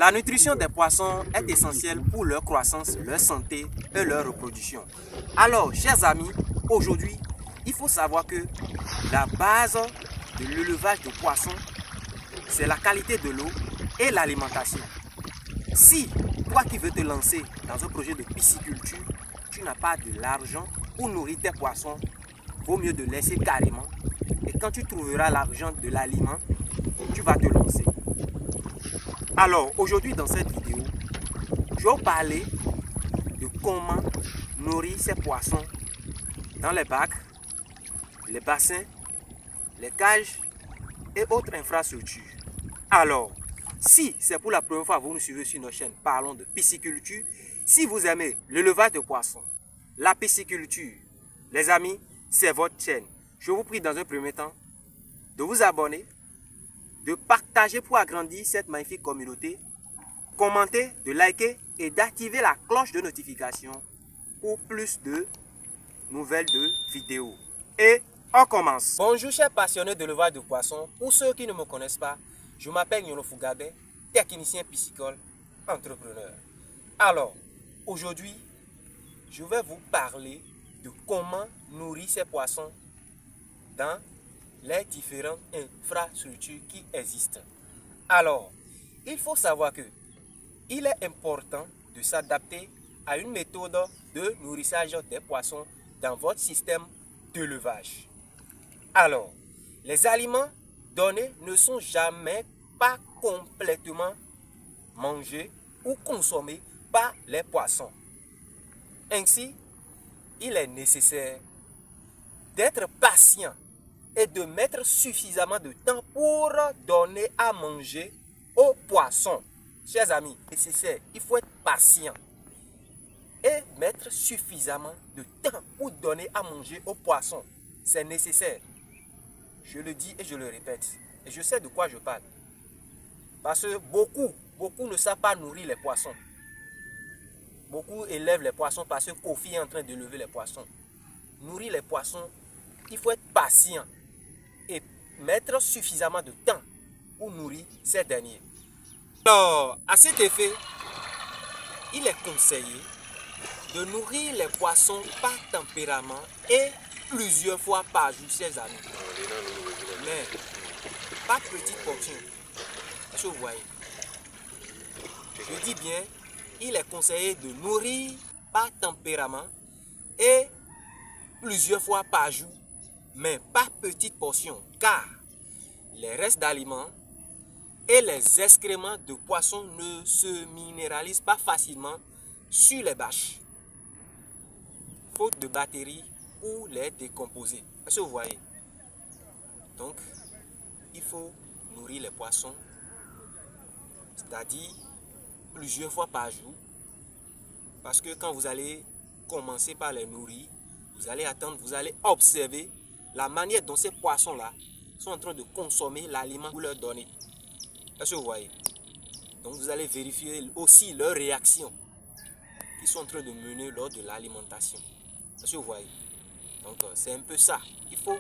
La nutrition des poissons est essentielle pour leur croissance, leur santé et leur reproduction. Alors, chers amis, aujourd'hui, il faut savoir que la base de l'élevage de poissons, c'est la qualité de l'eau et l'alimentation. Si toi qui veux te lancer dans un projet de pisciculture, tu n'as pas de l'argent pour nourrir tes poissons, vaut mieux de laisser carrément. Et quand tu trouveras l'argent de l'aliment, tu vas te lancer. Alors, aujourd'hui dans cette vidéo, je vais vous parler de comment nourrir ces poissons dans les bacs, les bassins, les cages et autres infrastructures. Alors, si c'est pour la première fois que vous nous suivez sur notre chaîne, parlons de pisciculture. Si vous aimez l'élevage de poissons, la pisciculture, les amis, c'est votre chaîne. Je vous prie dans un premier temps de vous abonner, de partager pour agrandir cette magnifique communauté, commenter, de liker et d'activer la cloche de notification pour plus de nouvelles de vidéos. Et on commence. Bonjour chers passionnés de l'élevage de poissons. Pour ceux qui ne me connaissent pas, je m'appelle Nyono Fugabe, technicien piscicole, entrepreneur. Alors, aujourd'hui, je vais vous parler de comment nourrir ces poissons dans les différentes infrastructures qui existent. Alors, il faut savoir que il est important de s'adapter à une méthode de nourrissage des poissons dans votre système d'élevage. Alors, les aliments donnés ne sont jamais pas complètement mangés ou consommés par les poissons. Ainsi, il est nécessaire d'être patient et de mettre suffisamment de temps pour donner à manger aux poissons. Chers amis, nécessaire, il faut être patient et mettre suffisamment de temps pour donner à manger aux poissons. C'est nécessaire. Je le dis et je le répète. Et je sais de quoi je parle. Parce que beaucoup ne savent pas nourrir les poissons. Beaucoup élèvent les poissons parce que Kofi est en train d'élever les poissons. Nourrir les poissons, il faut être patient et mettre suffisamment de temps pour nourrir ces derniers. Alors, à cet effet, il est conseillé de nourrir les poissons par tempérament et plusieurs fois par jour, chers amis. Mais pas de petites portions. Est-ce que vous voyez? Je dis bien, il est conseillé de nourrir par tempérament et plusieurs fois par jour, mais pas petites portions, car les restes d'aliments et les excréments de poissons ne se minéralisent pas facilement sur les bâches, faute de batteries pour les décomposer. Est-ce que vous voyez? Donc, il faut nourrir les poissons, c'est-à-dire plusieurs fois par jour, parce que quand vous allez commencer par les nourrir, vous allez attendre, vous allez observer la manière dont ces poissons-là sont en train de consommer l'aliment que vous leur donnez. Est-ce que vous voyez? Donc vous allez vérifier aussi leurs réactions qu'ils sont en train de mener lors de l'alimentation. Est-ce que vous voyez? Donc c'est un peu ça. Il faut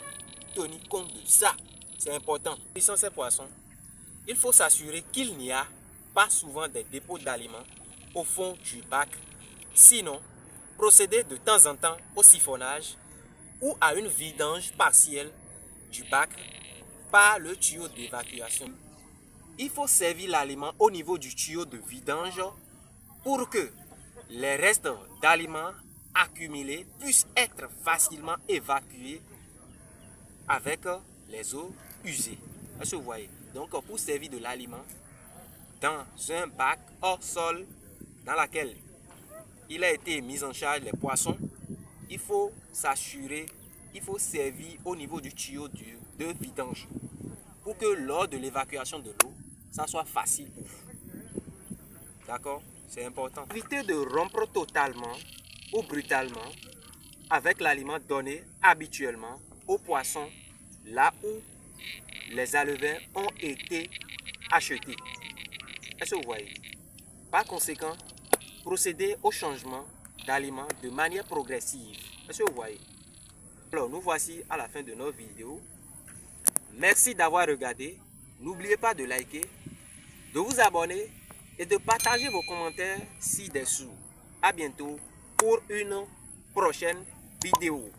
tenir compte de ça. C'est important. Sans ces poissons, il faut s'assurer qu'il n'y a pas souvent des dépôts d'aliments au fond du bac. Sinon, procédez de temps en temps au siphonnage ou à une vidange partielle du bac par le tuyau d'évacuation. Il faut servir l'aliment au niveau du tuyau de vidange pour que les restes d'aliments accumulés puissent être facilement évacués avec les eaux usées. Est-ce que vous voyez? Donc pour servir de l'aliment dans un bac hors sol dans lequel il a été mis en charge les poissons, il faut s'assurer, il faut servir au niveau du tuyau de vidange pour que lors de l'évacuation de l'eau, ça soit facile pour vous. D'accord? C'est important. Évitez de rompre totalement ou brutalement avec l'aliment donné habituellement aux poissons là où les alevins ont été achetés. Est-ce que vous voyez? Par conséquent, procédez au changement d'aliments de manière progressive. Est-ce que vous voyez? Alors, nous voici à la fin de notre vidéo. Merci d'avoir regardé. N'oubliez pas de liker, de vous abonner et de partager vos commentaires ci-dessous. À bientôt pour une prochaine vidéo.